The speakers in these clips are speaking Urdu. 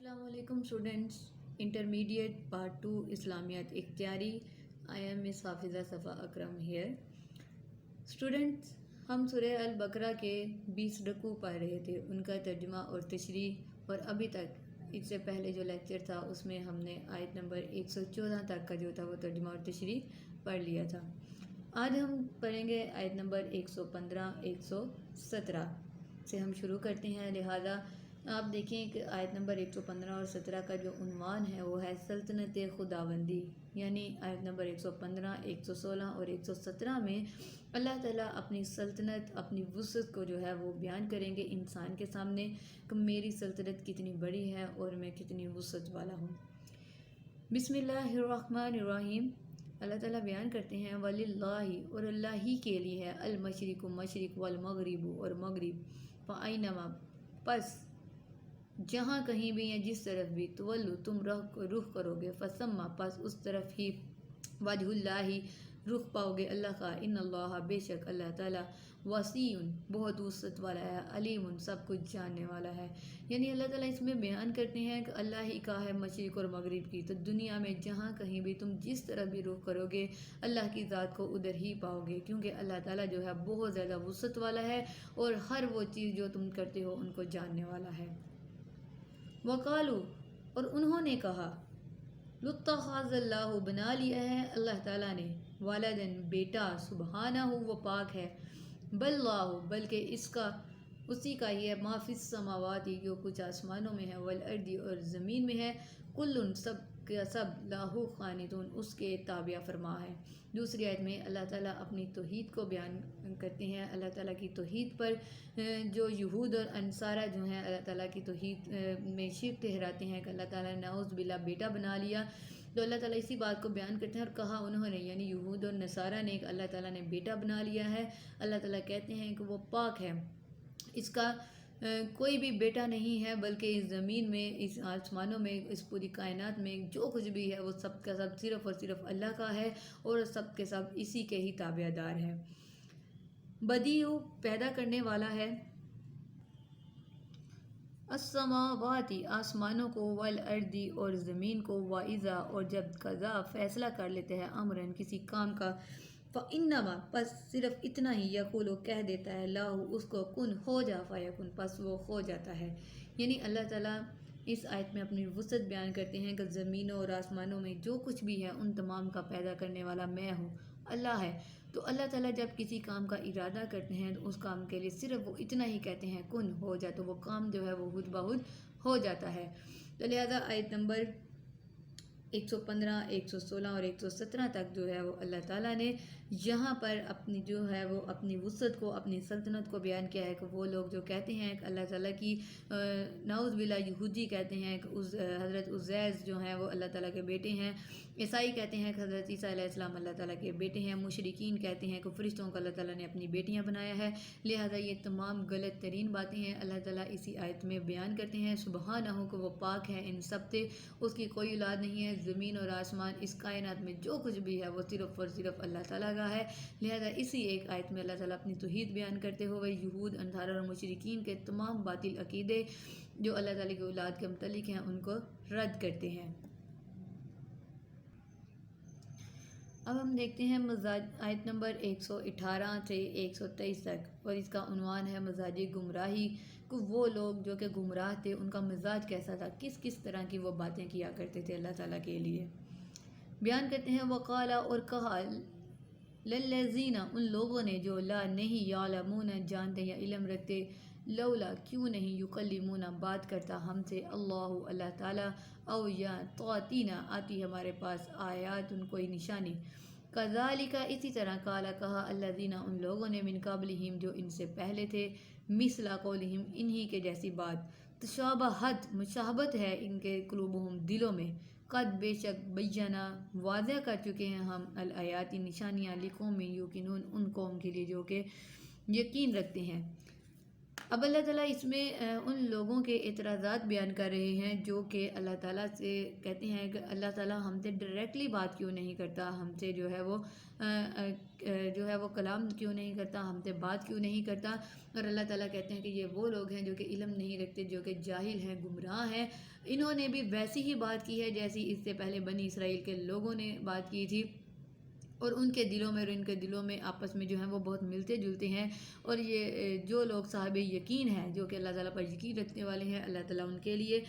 السلام علیکم اسٹوڈنٹس، انٹرمیڈیٹ پارٹ 2 اسلامیات اختیاری. آئی ایم مس حافظہ صفا اکرم ہیئر. اسٹوڈنٹس، ہم سورہ البقرہ کے 20 رکوع پڑھ رہے تھے، ان کا ترجمہ اور تشریح، اور ابھی تک اس سے پہلے جو لیکچر تھا اس میں ہم نے آیت نمبر 114 تک کا جو تھا وہ ترجمہ اور تشریح پڑھ لیا تھا. آج ہم پڑھیں گے آیت نمبر 115 117 سے ہم شروع کرتے ہیں. لہذا آپ دیکھیں کہ آیت نمبر 115 اور 17 کا جو عنوان ہے وہ ہے سلطنت خداوندی. یعنی آیت نمبر 115 116 اور 117 میں اللہ تعالیٰ اپنی سلطنت، اپنی وسعت کو جو ہے وہ بیان کریں گے انسان کے سامنے کہ میری سلطنت کتنی بڑی ہے اور میں کتنی وسعت والا ہوں. بسم اللہ الرحمن الرحیم. اللہ تعالیٰ بیان کرتے ہیں وَلِلَّهِ، اور اللہ ہی کے لیے ہے، المشرق مشرق والمغرب اور مغرب، فَأَيْنَمَا، پس جہاں کہیں بھی یا جس طرف بھی، تولو تم رخ کرو گے، فثم، پس اس طرف ہی، وجہ اللہ، رخ پاؤ گے اللہ کا. ان اللہ، بے شک اللہ تعالیٰ، وسیع، بہت وسعت والا ہے، علیم، سب کچھ جاننے والا ہے. یعنی اللہ تعالیٰ اس میں بیان کرتے ہیں کہ اللہ ہی کا ہے مشرق اور مغرب کی، تو دنیا میں جہاں کہیں بھی تم جس طرف بھی رخ کرو گے اللہ کی ذات کو ادھر ہی پاؤ گے، کیونکہ اللہ تعالیٰ جو ہے بہت زیادہ وسعت والا ہے اور ہر وہ چیز جو تم کرتے ہو ان کو جاننے والا ہے. وقالو، اور انہوں نے کہا، لَاتَّخَذَ اللہ، بنا لیا ہے اللہ تعالیٰ نے، والدن، بیٹا، سبحانہ، وہ پاک ہے، بل اللہ، بلکہ اسی کا ہی ہے، ما فی السماوات، جو کچھ آسمانوں میں ہے، والارض، اور زمین میں ہے، کل، سب کا سب، لاہ قانتون، اس کے تابع فرما ہے. دوسری آیت میں اللہ تعالیٰ اپنی توحید کو بیان کرتے ہیں. اللہ تعالیٰ کی توحید پر جو یہود اور انصارہ جو ہیں اللہ تعالیٰ کی توحید میں شرک ٹھہراتے ہیں کہ اللہ تعالیٰ نے نعوذ باللہ بیٹا بنا لیا، تو اللہ تعالیٰ اسی بات کو بیان کرتے ہیں اور کہا انہوں نے، یعنی یہود اور نصارہ نے، کہ اللہ تعالیٰ نے بیٹا بنا لیا ہے. اللہ تعالیٰ کہتے ہیں کہ وہ پاک ہے، اس کا کوئی بھی بیٹا نہیں ہے، بلکہ اس زمین میں، اس آسمانوں میں، اس پوری کائنات میں جو کچھ بھی ہے وہ سب کا سب صرف اور صرف اللہ کا ہے اور سب کے سب اسی کے ہی تابع دار ہے. بدیع، پیدا کرنے والا ہے، السماوات، آسمانوں کو، والارض، اور زمین کو، وَإِذَا، اور جب قضا، فیصلہ کر لیتے ہیں، امرن، کسی کام کا، فَإِنَّمَا، پس صرف اتنا ہی، یقول، کہہ دیتا ہے، لَہُ، اس کو، کن، ہو جا، فَیَکُن، پس وہ ہو جاتا ہے. یعنی اللہ تعالیٰ اس آیت میں اپنی وسعت بیان کرتے ہیں کہ زمینوں اور آسمانوں میں جو کچھ بھی ہے ان تمام کا پیدا کرنے والا میں ہوں، اللہ ہے. تو اللہ تعالیٰ جب کسی کام کا ارادہ کرتے ہیں تو اس کام کے لیے صرف وہ اتنا ہی کہتے ہیں، کن، ہو جا، تو وہ کام جو ہے وہ خود بخود ہو جاتا ہے. تو لہذا آیت نمبر 115 116 اور 117 تک جو ہے وہ اللہ تعالیٰ نے یہاں پر اپنی جو ہے وہ اپنی وسعت کو، اپنی سلطنت کو بیان کیا ہے کہ وہ لوگ جو کہتے ہیں کہ اللہ تعالیٰ کی نعوذ باللہ، یہودی کہتے ہیں کہ حضرت عزیر جو ہیں وہ اللہ تعالیٰ کے بیٹے ہیں، عیسائی کہتے ہیں کہ حضرت عیسیٰ علیہ السلام اللہ تعالیٰ کے بیٹے ہیں، مشرکین کہتے ہیں کہ فرشتوں کو اللہ تعالیٰ نے اپنی بیٹیاں بنایا ہے. لہذا یہ تمام غلط ترین باتیں ہیں. اللہ تعالیٰ اسی آیت میں بیان کرتے ہیں سبحانہ، کہ وہ پاک ہے ان سب سے، اس کی کوئی اولاد نہیں ہے. زمین اور آسمان، اس کائنات میں جو کچھ بھی ہے وہ صرف اور صرف اللہ تعالیٰ کا ہے. لہذا اسی ایک آیت میں اللہ تعالیٰ اپنی توحید بیان کرتے ہوئے یہود، انصارہ اور مشرکین کے تمام باطل عقیدے جو اللہ تعالیٰ کی اولاد کے متعلق ہیں ان کو رد کرتے ہیں. اب ہم دیکھتے ہیں آیت نمبر 118 سے 123 تک، اور اس کا عنوان ہے مزاج گمراہی، کہ وہ لوگ جو کہ گمراہ تھے ان کا مزاج کیسا تھا، کس کس طرح کی وہ باتیں کیا کرتے تھے اللہ تعالیٰ کے لیے. بیان کرتے ہیں وقالا، اور کہا، للذین، ان لوگوں نے جو، لا نہیں، یعلمون، جانتے یا علم رکھتے، لولا، کیوں نہیں، یکلمون، بات کرتا ہم سے، اللہ تعالیٰ، او یا تعطینا، آتی ہمارے پاس، آیات، کوئی نشانی. کذالک، اسی طرح، کالا، کہا، الذین، ان لوگوں نے، من قبلہم، جو ان سے پہلے تھے، مثل قولہم، انہی کے جیسی بات، تشابہت، مشابہت ہے ان کے، قلوبہم، دلوں میں، قد، بے شک، بینا، واضح کر چکے ہیں ہم، الآیات، نشانیاں، لقوم یوقنون، ان قوم کے لیے جو کہ یقین رکھتے ہیں. اب اللہ تعالیٰ اس میں ان لوگوں کے اعتراضات بیان کر رہے ہیں جو کہ اللہ تعالیٰ سے کہتے ہیں کہ اللہ تعالیٰ ہم سے ڈائریکٹلی بات کیوں نہیں کرتا، ہم سے جو ہے وہ کلام کیوں نہیں کرتا، ہم سے بات کیوں نہیں کرتا. اور اللہ تعالیٰ کہتے ہیں کہ یہ وہ لوگ ہیں جو کہ علم نہیں رکھتے، جو کہ جاہل ہیں، گمراہ ہیں. انہوں نے بھی ویسی ہی بات کی ہے جیسی اس سے پہلے بنی اسرائیل کے لوگوں نے بات کی تھی، اور ان کے دلوں میں اور ان کے دلوں میں آپس میں جو ہیں وہ بہت ملتے جلتے ہیں. اور یہ جو لوگ صاحب یقین ہیں، جو کہ اللہ تعالیٰ پر یقین رکھنے والے ہیں، اللہ تعالیٰ ان کے لیے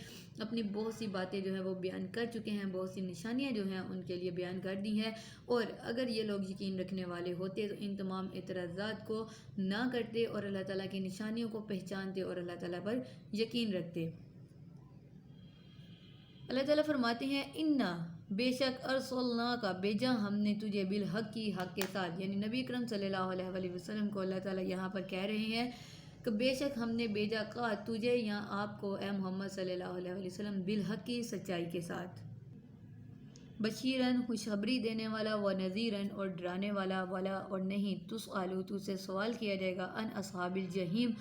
اپنی بہت سی باتیں جو ہیں وہ بیان کر چکے ہیں، بہت سی نشانیاں جو ہیں ان کے لیے بیان کر دی ہیں. اور اگر یہ لوگ یقین رکھنے والے ہوتے تو ان تمام اعتراضات کو نہ کرتے اور اللہ تعالیٰ کی نشانیوں کو پہچانتے اور اللہ تعالیٰ پر یقین رکھتے. اللہ تعالیٰ فرماتے ہیں انا بے شک ارسلنا کا بیجا ہم نے تجھے بالحق کی حق کے ساتھ، یعنی نبی اکرم صلی اللہ علیہ وسلم کو اللہ تعالیٰ یہاں پر کہہ رہے ہیں کہ بے شک ہم نے بیجا کا تجھے یا آپ کو اے محمد صلی اللہ علیہ وسلم بالحق کی سچائی کے ساتھ، بشیرن خوشخبری دینے والا، و نذیرن اور ڈرانے والا، ولا اور نہیں تسألو تو سے سوال کیا جائے گا، ان اصحاب الجحیم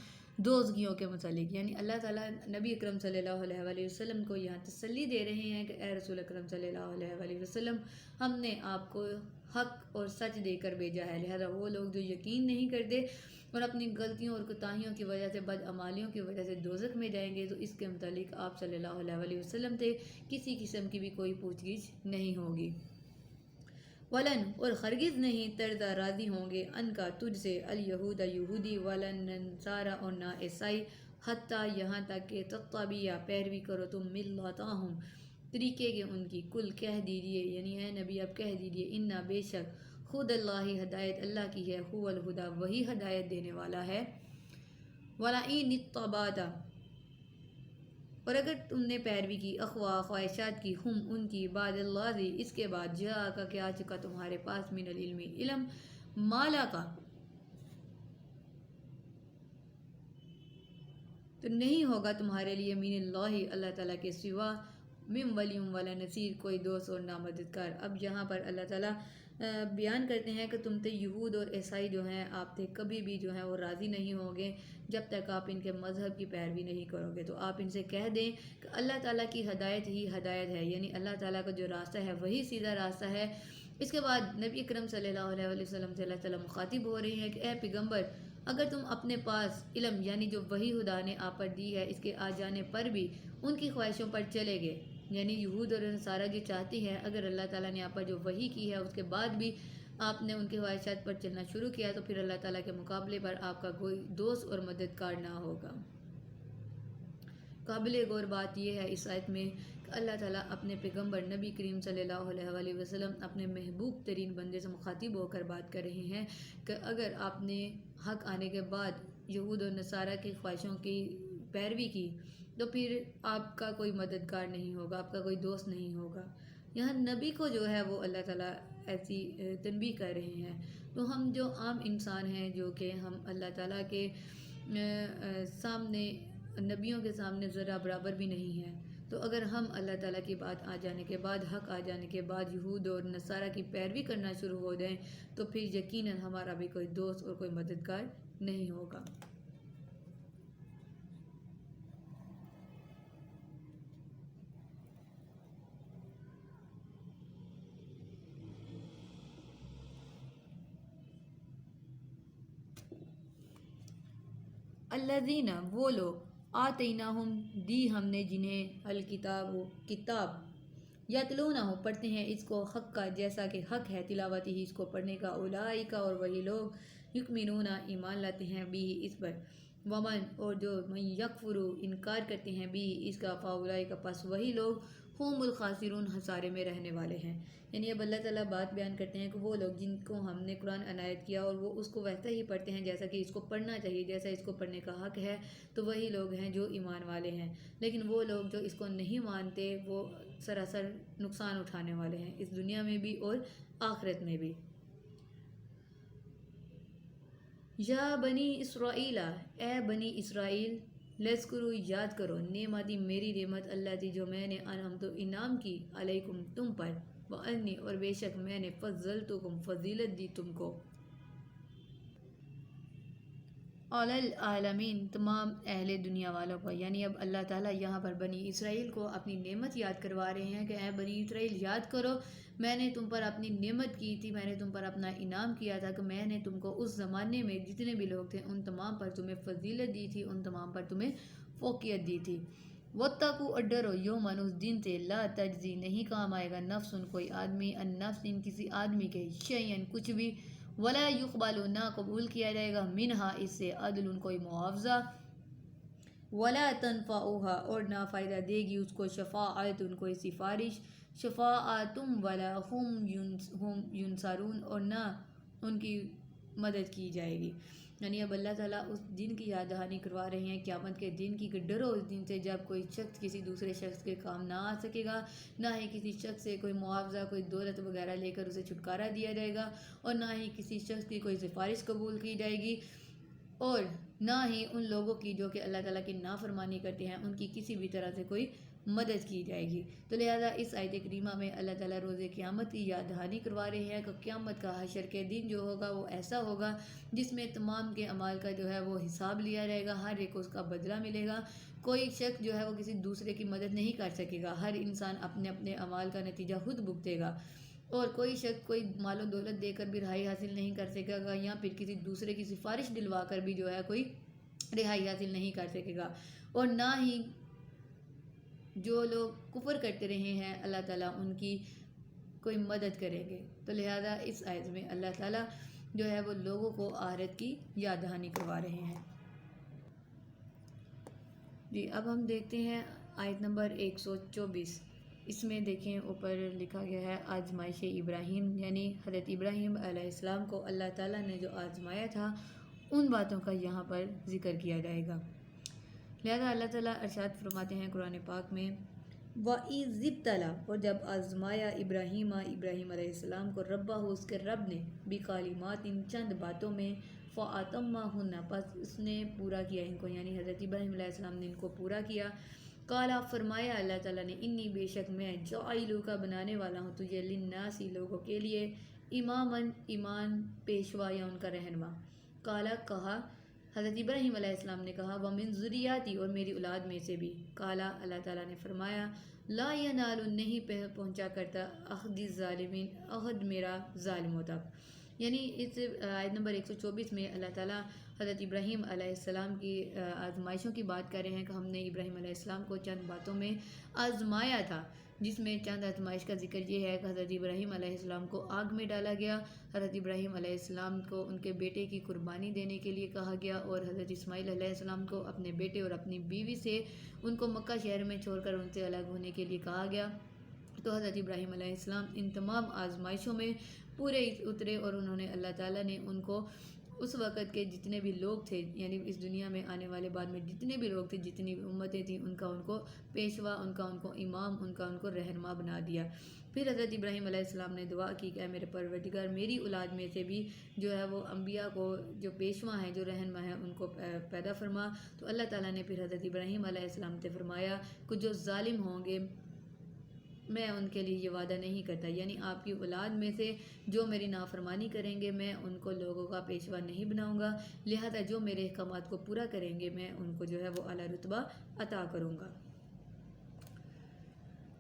دوزگیوں کے متعلق. یعنی اللہ تعالیٰ نبی اکرم صلی اللہ علیہ وسلم کو یہاں تسلی دے رہے ہیں کہ اے رسول اکرم صلی اللہ علیہ وسلم، ہم نے آپ کو حق اور سچ دے کر بھیجا ہے، لہذا وہ لوگ جو یقین نہیں کرتے اور اپنی غلطیوں اور کوتاہیوں کی وجہ سے، بدعمالیوں کی وجہ سے دوزخ میں جائیں گے، تو اس کے متعلق آپ صلی اللہ علیہ وسلم سے کسی قسم کی بھی کوئی پوچھ گچھ نہیں ہوگی. ولن اور ہرگز نہیں ترضا راضی ہوں گے ان کا تجھ سے الیہود یہودی، ولن نصارا اور نہ عیسائی، حتیٰ یہاں تک کہ تتبعوا پیروی کرو تم ملتہم طریقے کے ان کی. کل کہہ دیجیے، یعنی اے نبی اب کہہ دیجیے، انا بے شک خود اللہ ہدایت اللہ کی ہے، هو الہدا وہی ہدایت دینے والا ہے. ولئن اتبعت اور اگر تم نے پیروی کی، اخوا خواہشات کی، ہم ان کی، بعد اللہ اس کے بعد، جا کا کیا چکا تمہارے پاس، من العلم علم، مالا کا تو نہیں ہوگا تمہارے لیے، من اللہ اللہ تعالیٰ کے سوا، من ولی ولا نصیر کوئی دوست اور نہ مددگار. اب یہاں پر اللہ تعالیٰ بیان کرتے ہیں کہ تم تے یہود اور عیسائی جو ہیں آپ تے کبھی بھی جو ہیں وہ راضی نہیں ہوں گے جب تک آپ ان کے مذہب کی پیروی نہیں کرو گے. تو آپ ان سے کہہ دیں کہ اللہ تعالیٰ کی ہدایت ہی ہدایت ہے، یعنی اللہ تعالیٰ کا جو راستہ ہے وہی سیدھا راستہ ہے. اس کے بعد نبی اکرم صلی اللہ علیہ وسلم سے اللہ تعالیٰ مخاطب ہو رہی ہیں کہ اے پیغمبر، اگر تم اپنے پاس علم یعنی جو وہی خدا نے آپ پر دی ہے اس کے آ جانے پر بھی ان کی خواہشوں پر چلے گئے، یعنی یہود اور نصارہ جو چاہتی ہیں اگر اللہ تعالیٰ نے آپ پر جو وحی کی ہے اس کے بعد بھی آپ نے ان کی خواہشات پر چلنا شروع کیا، تو پھر اللہ تعالیٰ کے مقابلے پر آپ کا کوئی دوست اور مددگار نہ ہوگا. قابل غور بات یہ ہے اس آیت میں کہ اللہ تعالیٰ اپنے پیغمبر نبی کریم صلی اللہ علیہ وسلم اپنے محبوب ترین بندے سے مخاطب ہو کر بات کر رہے ہیں کہ اگر آپ نے حق آنے کے بعد یہود اور نصارہ کی خواہشوں کی پیروی کی تو پھر آپ کا کوئی مددگار نہیں ہوگا، آپ کا کوئی دوست نہیں ہوگا. یہاں نبی کو جو ہے وہ اللہ تعالیٰ ایسی تنبیہ کر رہے ہیں. تو ہم جو عام انسان ہیں جو کہ ہم اللہ تعالیٰ کے سامنے، نبیوں کے سامنے ذرا برابر بھی نہیں ہیں، تو اگر ہم اللہ تعالیٰ کی بات آ جانے کے بعد، حق آ جانے کے بعد یہود اور نصارہ کی پیروی کرنا شروع ہو جائیں تو پھر یقیناً ہمارا بھی کوئی دوست اور کوئی مددگار نہیں ہوگا. الذین وہ لوگ، آتیناہم دی ہم نے جنہیں الکتاب کتاب، یتلونہ پڑھتے ہیں اس کو حق کا جیسا کہ حق ہے تلاوت ہی اس کو پڑھنے کا، اولئک اور وہی لوگ، یؤمنون ایمان لاتے ہیں بھی اس پر، ومن اور جو من یکفر انکار کرتے ہیں بھی اس کا، فاولئک پس وہی لوگ، ہم الخاسرون خسارے میں رہنے والے ہیں. یعنی اب اللہ تعالیٰ بات بیان کرتے ہیں کہ وہ لوگ جن کو ہم نے قرآن عنایت کیا اور وہ اس کو ویسا ہی پڑھتے ہیں جیسا کہ اس کو پڑھنا چاہیے، جیسا اس کو پڑھنے کا حق ہے، تو وہی لوگ ہیں جو ایمان والے ہیں. لیکن وہ لوگ جو اس کو نہیں مانتے وہ سراسر نقصان اٹھانے والے ہیں، اس دنیا میں بھی اور آخرت میں بھی. یا بنی اسرائیل اے بنی اسرائیل، لذکروا یاد کرو، نعمتی میری نعمت، اللہ تھی جو میں نے انعمت انعام کی، علیکم تم پر، وانی اور بے شک میں نے فضلتکم فضیلت دی تم کو. العالمین تمام اہل دنیا والوں کو، یعنی اب اللہ تعالیٰ یہاں پر بنی اسرائیل کو اپنی نعمت یاد کروا رہے ہیں کہ اے بنی اسرائیل یاد کرو، میں نے تم پر اپنی نعمت کی تھی، میں نے تم پر اپنا انعام کیا تھا کہ میں نے تم کو اس زمانے میں جتنے بھی لوگ تھے ان تمام پر تمہیں فضیلت دی تھی، ان تمام پر تمہیں فوقیت دی تھی۔ وَاتَّقُوا اور ڈرو یوماً اس دن سے لا تجزی نہیں کام آئے گا نفس کوئی آدمی ان نفس کسی آدمی کے شیئن کچھ بھی، ولا یقبل نہ قبول کیا جائے گا منہا اس سے عدل کوئی معاوضہ، ولا تنفعها اور نہ فائدہ دے گی اس کو شفاعت کوئی سفارش، شفاعتم ولا هم ینصرون اور نہ ان کی مدد کی جائے گی۔ یعنی اب اللہ تعالیٰ اس دن کی یاد دہانی کروا رہے ہیں قیامت کے دن کی کہ ڈرو اس دن سے جب کوئی شخص کسی دوسرے شخص کے کام نہ آ سکے گا، نہ ہی کسی شخص سے کوئی معاوضہ کوئی دولت وغیرہ لے کر اسے چھٹکارا دیا جائے گا، اور نہ ہی کسی شخص کی کوئی سفارش قبول کی جائے گی، اور نہ ہی ان لوگوں کی جو کہ اللہ تعالیٰ کی نافرمانی کرتے ہیں ان کی کسی بھی طرح سے کوئی مدد کی جائے گی۔ تو لہذا اس آیت کریمہ میں اللہ تعالیٰ روز قیامت کی یاد دہانی کروا رہے ہیں کہ قیامت کا حشر کے دن جو ہوگا وہ ایسا ہوگا جس میں تمام کے اعمال کا جو ہے وہ حساب لیا جائے گا، ہر ایک کو اس کا بدلہ ملے گا، کوئی شخص جو ہے وہ کسی دوسرے کی مدد نہیں کر سکے گا، ہر انسان اپنے اپنے اعمال کا نتیجہ خود بھگتے گا، اور کوئی شخص کوئی مال و دولت دے کر بھی رہائی حاصل نہیں کر سکے گا، یا پھر کسی دوسرے کی سفارش دلوا کر بھی جو ہے کوئی رہائی حاصل نہیں کر سکے گا، اور نہ ہی جو لوگ کفر کرتے رہے ہیں اللہ تعالیٰ ان کی کوئی مدد کریں گے۔ تو لہذا اس آیت میں اللہ تعالیٰ جو ہے وہ لوگوں کو آخرت کی یاد دہانی کروا رہے ہیں۔ جی اب ہم دیکھتے ہیں آیت نمبر 124۔ اس میں دیکھیں اوپر لکھا گیا ہے آزمائش ابراہیم، یعنی حضرت ابراہیم علیہ السلام کو اللہ تعالیٰ نے جو آزمایا تھا ان باتوں کا یہاں پر ذکر کیا جائے گا۔ لہذا اللہ تعالیٰ ارشاد فرماتے ہیں قرآن پاک میں وَإِذِ ابْتَلَىٰ اور جب آزمایا ابراہیم علیہ السلام کو ربہ اس کے رب نے بکلمات چند باتوں میں فَأَتَمَّهُنَّ پس اس نے پورا کیا ان کو، یعنی حضرت ابراہیم علیہ السلام نے ان کو پورا کیا۔ قالا فرمایا اللہ تعالیٰ نے انی بے شک میں جاعلوکا بنانے والا ہوں تجھے للناس لوگوں کے لیے اماماً ایمان پیشوا یا ان کا رہنما۔ قالا کہا حضرت ابراہیم علیہ السلام نے کہا وَمِن ذُرِّيَّتِي اور میری اولاد میں سے بھی۔ قالا اللہ تعالیٰ نے فرمایا لا ینال نہیں پہنچا کرتا عہد الظالمین عہد میرا ظالموں تک۔ یعنی اس آیت نمبر 124 میں اللہ تعالیٰ حضرت ابراہیم علیہ السلام کی آزمائشوں کی بات کر رہے ہیں کہ ہم نے ابراہیم علیہ السلام کو چند باتوں میں آزمایا تھا، جس میں چند آزمائش کا ذکر یہ ہے کہ حضرت ابراہیم علیہ السلام کو آگ میں ڈالا گیا، حضرت ابراہیم علیہ السلام کو ان کے بیٹے کی قربانی دینے کے لیے کہا گیا، اور حضرت اسماعیل علیہ السلام کو اپنے بیٹے اور اپنی بیوی سے ان کو مکہ شہر میں چھوڑ کر ان سے الگ ہونے کے لیے کہا گیا۔ تو حضرت ابراہیم علیہ السلام ان تمام آزمائشوں میں پورے اترے، اور انہوں نے اللہ تعالیٰ نے ان کو اس وقت کے جتنے بھی لوگ تھے، یعنی اس دنیا میں آنے والے بعد میں جتنے بھی لوگ تھے، جتنی بھی امتیں تھیں، ان کو پیشوا، ان کو امام، ان کو رہنما بنا دیا۔ پھر حضرت ابراہیم علیہ السلام نے دعا کی کہ اے میرے پروردگار میری اولاد میں سے بھی جو ہے وہ انبیاء کو جو پیشوا ہیں، جو رہنما ہیں، ان کو پیدا فرما۔ تو اللہ تعالیٰ نے پھر حضرت ابراہیم علیہ السلام سے فرمایا کہ جو ظالم ہوں گے میں ان کے لیے یہ وعدہ نہیں کرتا، یعنی آپ کی اولاد میں سے جو میری نافرمانی کریں گے میں ان کو لوگوں کا پیشوا نہیں بناؤں گا، لہذا جو میرے احکامات کو پورا کریں گے میں ان کو جو ہے وہ اعلیٰ رتبہ عطا کروں گا۔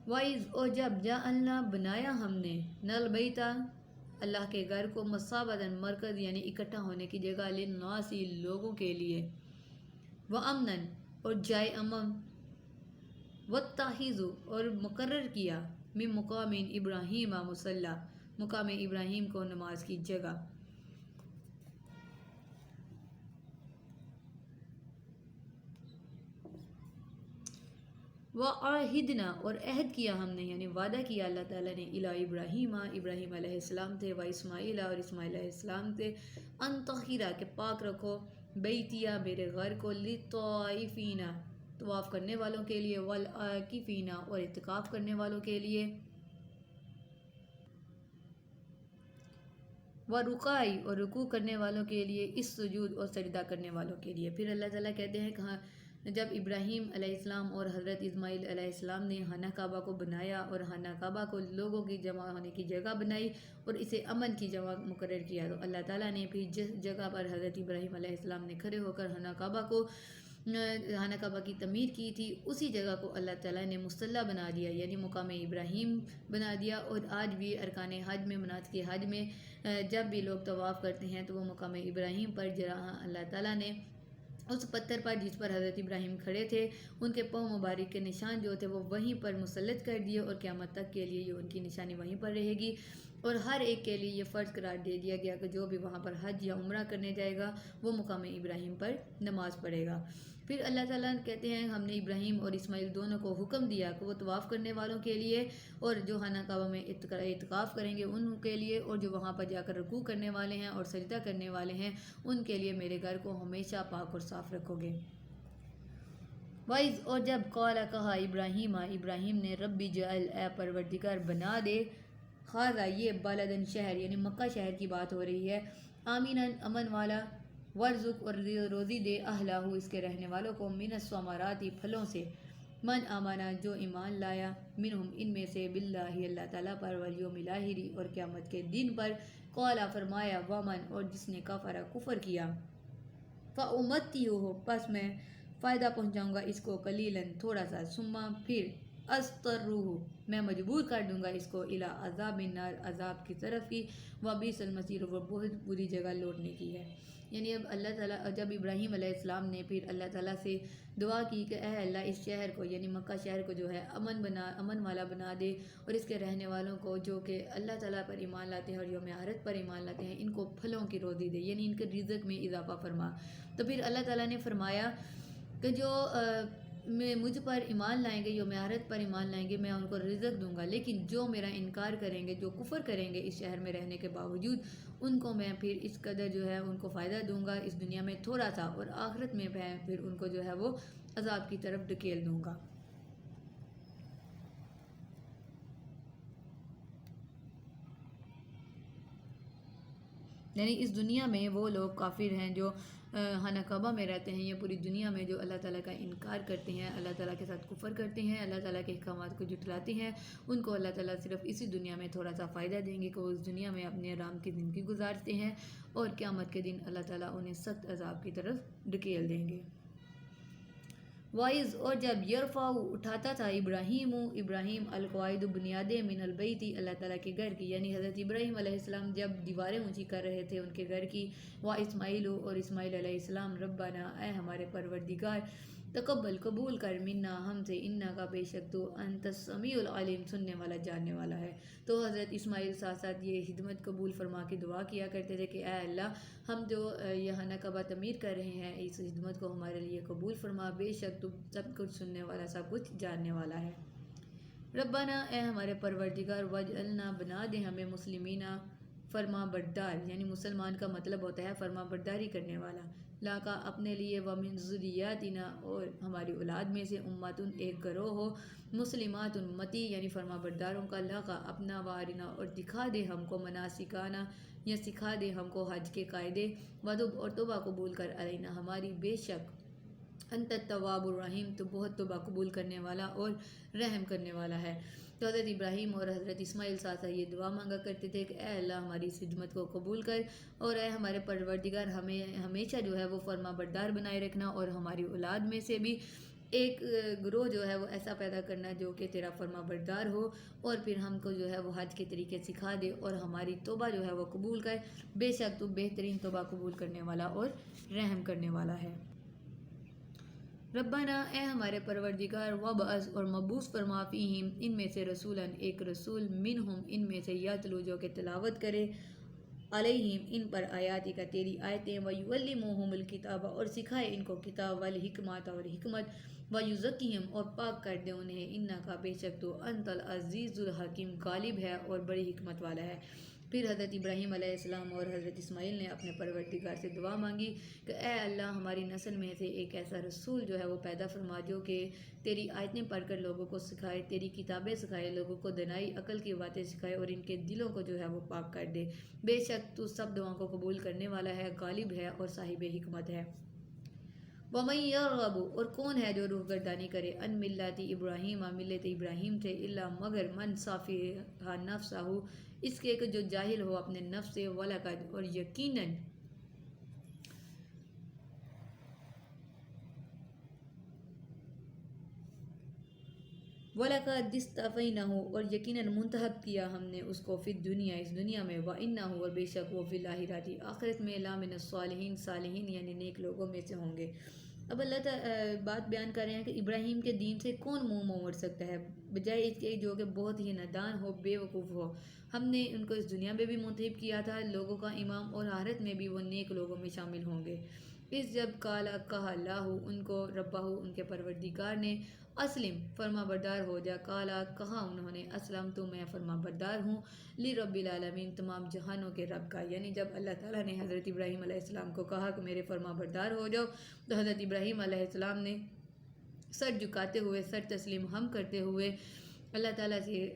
وَإِذْ اور جب جعلنا بنایا ہم نے نل بیتا اللہ کے گھر کو مصابۃ مرکز یعنی اکٹھا ہونے کی جگہ للناس لوگوں کے لیے، وامناً اور جائے امن، واتخذوا اور مقرر کیا من مقام ابراہیم مصلی مقام ابراہیم کو نماز کی جگہ۔ وعہدنا اور عہد کیا ہم نے، یعنی وعدہ کیا اللہ تعالیٰ نے الی ابراہیم علیہ السلام تھے، و اسماعیل اور اسماعیل علیہ السلام تھے، ان طہرا کہ پاک رکھو بیتیا میرے گھر کو للطائفین طواف کرنے والوں کے لیے، والعاکفین اور اعتکاف کرنے والوں کے لیے، ورکائی اور رکوع کرنے والوں کے لیے، اس سجود اور سجدہ کرنے والوں کے لیے۔ پھر اللہ تعالیٰ کہتے ہیں کہ جب ابراہیم علیہ السلام اور حضرت اسماعیل علیہ السلام نے خانہ کعبہ کو بنایا اور خانہ کعبہ کو لوگوں کی جمع ہونے کی جگہ بنائی اور اسے امن کی جگہ مقرر کیا، تو اللہ تعالیٰ نے پھر جس جگہ پر حضرت ابراہیم علیہ السلام نے کھڑے ہو کر خانہ کعبہ کی تعمیر کی تھی، اسی جگہ کو اللہ تعالیٰ نے مصلی بنا دیا، یعنی مقام ابراہیم بنا دیا۔ اور آج بھی ارکان حج میں، مناسک حج میں جب بھی لوگ طواف کرتے ہیں تو وہ مقام ابراہیم پر جہاں اللہ تعالیٰ نے اس پتھر پر جس پر حضرت ابراہیم کھڑے تھے ان کے پاؤں مبارک کے نشان جو تھے وہ وہیں پر مسلط کر دیے، اور قیامت تک کے لیے یہ ان کی نشانی وہیں پر رہے گی، اور ہر ایک کے لیے یہ فرض قرار دے دیا گیا کہ جو بھی وہاں پر حج یا عمرہ کرنے جائے گا وہ مقام ابراہیم پر نماز پڑھے گا۔ پھر اللہ تعالیٰ کہتے ہیں ہم نے ابراہیم اور اسماعیل دونوں کو حکم دیا کہ وہ طواف کرنے والوں کے لیے اور جو خانہ کعبہ میں اعتکاف کریں گے ان کے لیے، اور جو وہاں پر جا کر رکوع کرنے والے ہیں اور سجدہ کرنے والے ہیں ان کے لیے میرے گھر کو ہمیشہ پاک اور صاف رکھو گے۔ وائز اور جب قال کہا ابراہیم نے ربی جعل اے پروردگار بنا دے، خاضہ یہ بلدن شہر یعنی مکہ شہر کی بات ہو رہی ہے، آمیناً امن والا، ورزق اور روزی دے اہلہ اس کے رہنے والوں کو، من الثمراتی پھلوں سے، من آمنا جو ایمان لایا، منہم ان میں سے، باللہ اللہ تعالیٰ پر، والیوم الآخر اور قیامت کے دن پر، قالا فرمایا، ومن اور جس نے کفر کیا، فأمتعہ پس میں فائدہ پہنچاؤں گا اس کو، قلیلاً تھوڑا سا، ثم پھر استرہ میں مجبور کر دوں گا اس کو، الی عذاب النار عذاب کی طرف کی، وبئس المصیر وہ بہت بری جگہ لوٹنے کی ہے۔ یعنی اب اللہ تعالیٰ جب ابراہیم علیہ السلام نے پھر اللہ تعالیٰ سے دعا کی کہ اے اللہ اس شہر کو یعنی مکہ شہر کو جو ہے امن والا بنا دے، اور اس کے رہنے والوں کو جو کہ اللہ تعالیٰ پر ایمان لاتے ہیں اور یوم آخرت پر ایمان لاتے ہیں ان کو پھلوں کی روزی دے، یعنی ان کے رزق میں اضافہ فرما۔ تو پھر اللہ تعالیٰ نے فرمایا کہ جو مجھ پر ایمان لائیں گے، یوم آخرت پر ایمان لائیں گے، میں ان کو رزق دوں گا، لیکن جو میرا انکار کریں گے، جو کفر کریں گے اس شہر میں رہنے کے باوجود، ان کو میں پھر اس قدر جو ہے ان کو فائدہ دوں گا اس دنیا میں تھوڑا سا، اور آخرت میں پھر ان کو جو ہے وہ عذاب کی طرف ڈھکیل دوں گا۔ یعنی اس دنیا میں وہ لوگ کافر ہیں جو خانہ کعبہ میں رہتے ہیں، یا پوری دنیا میں جو اللہ تعالیٰ کا انکار کرتے ہیں، اللہ تعالیٰ کے ساتھ کفر کرتے ہیں، اللہ تعالیٰ کے احکامات کو جھٹلاتے ہیں، ان کو اللہ تعالیٰ صرف اسی دنیا میں تھوڑا سا فائدہ دیں گے کہ وہ اس دنیا میں اپنے آرام کی زندگی گزارتے ہیں، اور قیامت کے دن اللہ تعالیٰ انہیں سخت عذاب کی طرف ڈھکیل دیں گے۔ وائز اور جب یرفع اٹھاتا تھا ابراہیم القواعد بنیادیں من البیتی اللہ تعالیٰ کے گھر کی، یعنی حضرت ابراہیم علیہ السلام جب دیواریں اونچی کر رہے تھے ان کے گھر کی، اسماعیل اور اسماعیل علیہ السلام، ربنا اے ہمارے پروردگار، تقبل قبول کر، منا ہم سے، انا کا بے شک تو، انت السمیع العلیم سننے والا جاننے والا ہے۔ تو حضرت اسماعیل ساتھ ساتھ یہ خدمت قبول فرما کے دعا کیا کرتے تھے کہ اے اللہ ہم جو یہ خانہ کعبہ تعمیر کر رہے ہیں اس خدمت کو ہمارے لیے قبول فرما، بے شک تو سب کچھ سننے والا، سب کچھ جاننے والا ہے۔ ربنا اے ہمارے پروردگار، وجعلنا بنا دے ہمیں، مسلمین فرما بردار، یعنی مسلمان کا مطلب ہوتا ہے فرما برداری کرنے والا، لاکا اپنے لیے، ومن ذریاتنا اور ہماری اولاد میں سے، امتن ایک گروہ ہو، مسلمات امتی یعنی فرما برداروں کا، لاکا اپنا، وارنا اور دکھا دے ہم کو، مناسکانا یا سکھا دے ہم کو حج کے قاعدے، ودب اور توبہ قبول کر، علینا ہماری، بے شک انت التواب الرحیم تو بہت توبہ قبول کرنے والا اور رحم کرنے والا ہے۔ تو حضرت ابراہیم اور حضرت اسماعیل ساتھ یہ دعا مانگا کرتے تھے کہ اے اللہ ہماری اس خدمت کو قبول کر، اور اے ہمارے پروردگار ہمیں ہمیشہ جو ہے وہ فرما بردار بنائے رکھنا، اور ہماری اولاد میں سے بھی ایک گروہ جو ہے وہ ایسا پیدا کرنا جو کہ تیرا فرما بردار ہو، اور پھر ہم کو جو ہے وہ حج کے طریقے سکھا دے، اور ہماری توبہ جو ہے وہ قبول کر، بے شک تو بہترین توبہ قبول کرنے والا اور رحم کرنے والا ہے۔ ربنا اے ہمارے پروردگار، وبعث اور مبعوث فرما، فیہم ان میں سے، رسولاً ایک رسول، منہم ان میں سے، یتلو جو کہ تلاوت کرے، علیہم ان پر، آیاتی کا تیری آیتیں، ویعلمہم الکتاب اور سکھائے ان کو کتاب، والحکمت اور حکمت، ویزکیہم اور پاک کر دے انہیں، انکا بے شک تو، انت العزیز الحکیم غالب ہے اور بڑی حکمت والا ہے۔ پھر حضرت ابراہیم علیہ السلام اور حضرت اسماعیل نے اپنے پروردگار سے دعا مانگی کہ اے اللہ ہماری نسل میں سے ایک ایسا رسول جو ہے وہ پیدا فرما جو کہ تیری آیتیں پڑھ کر لوگوں کو سکھائے، تیری کتابیں سکھائے، لوگوں کو دانائی عقل کی باتیں سکھائے، اور ان کے دلوں کو جو ہے وہ پاک کر دے، بے شک تو سب دعاؤں کو قبول کرنے والا ہے، غالب ہے اور صاحب حکمت ہے۔ وَمَن يَرْغَبُ اور کون ہے جو روگردانی کرے ان ملت ابراہیم ملت ابراہیم سے الا مگر من صافیہ نفسہ اس کے کہ جو جاہل ہو اپنے نفس سے وَلَقَدْ اور یقیناً وَلَقَدِ اسْتَفَيْنَاهُ اور یقیناً منتخب کیا ہم نے اس کو فی الدنیا اس دنیا میں وَإِنَّهُ اور بے شک وہ فی الآخرۃ آخرت میں لَمِنَ الصَّالِحِینَ صالحین یعنی نیک لوگوں میں سے ہوں گے۔ اب اللہ تعالیٰ بات بیان کر رہے ہیں کہ ابراہیم کے دین سے کون منہ موڑ سکتا ہے بجائے اس کے جو کہ بہت ہی نادان ہو بے وقوف ہو۔ ہم نے ان کو اس دنیا میں بھی منتخب کیا تھا لوگوں کا امام اور آخرت میں بھی وہ نیک لوگوں میں شامل ہوں گے۔ اس جب کہا اللہ ان کو ربہ ان کے پروردگار نے اسلم فرما بردار ہو جا کہا انہوں نے اسلم تو میں فرما بردار ہوں لرب العالمین تمام جہانوں کے رب کا، یعنی جب اللہ تعالیٰ نے حضرت ابراہیم علیہ السلام کو کہا کہ میرے فرما بردار ہو جاؤ تو حضرت ابراہیم علیہ السلام نے سر جھکاتے ہوئے سر تسلیم ہم کرتے ہوئے اللہ تعالیٰ سے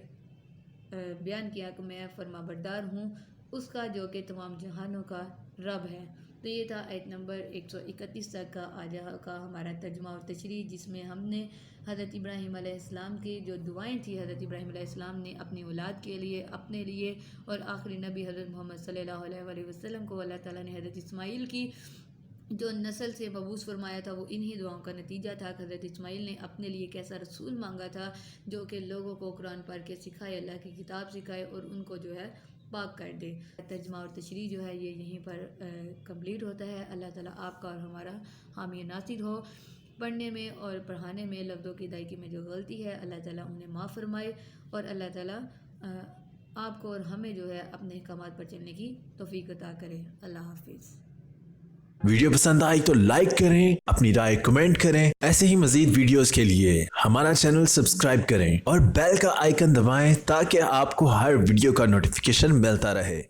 بیان کیا کہ میں فرما بردار ہوں اس کا جو کہ تمام جہانوں کا رب ہے۔ تو یہ تھا آیت نمبر 131 تک کا آج کا ہمارا ترجمہ اور تشریح، جس میں ہم نے حضرت ابراہیم علیہ السلام کی جو دعائیں تھیں حضرت ابراہیم علیہ السلام نے اپنی اولاد کے لیے اپنے لیے اور آخری نبی حضرت محمد صلی اللہ علیہ وآلہ وسلم کو اللہ تعالیٰ نے حضرت اسماعیل کی جو نسل سے مبعوث فرمایا تھا وہ انہی دعاؤں کا نتیجہ تھا۔ حضرت اسماعیل نے اپنے لیے ایک ایسا رسول مانگا تھا جو کہ لوگوں کو قرآن پڑھ کے سکھائے، اللہ کی کتاب سکھائے اور ان کو جو ہے پاک کر دے۔ ترجمہ اور تشریح جو ہے یہ یہیں پر کمپلیٹ ہوتا ہے۔ اللہ تعالیٰ آپ کا اور ہمارا حامی ناصر ہو۔ پڑھنے میں اور پڑھانے میں لفظوں کی ادائیگی میں جو غلطی ہے اللہ تعالیٰ انہیں معاف فرمائے اور اللہ تعالیٰ آپ کو اور ہمیں جو ہے اپنے احکامات پر چلنے کی توفیق عطا کرے۔ اللہ حافظ۔ ویڈیو پسند آئی تو لائک کریں، اپنی رائے کمنٹ کریں۔ ایسے ہی مزید ویڈیوز کے لیے ہمارا چینل سبسکرائب کریں اور بیل کا آئیکن دبائیں تاکہ آپ کو ہر ویڈیو کا نوٹیفیکیشن ملتا رہے۔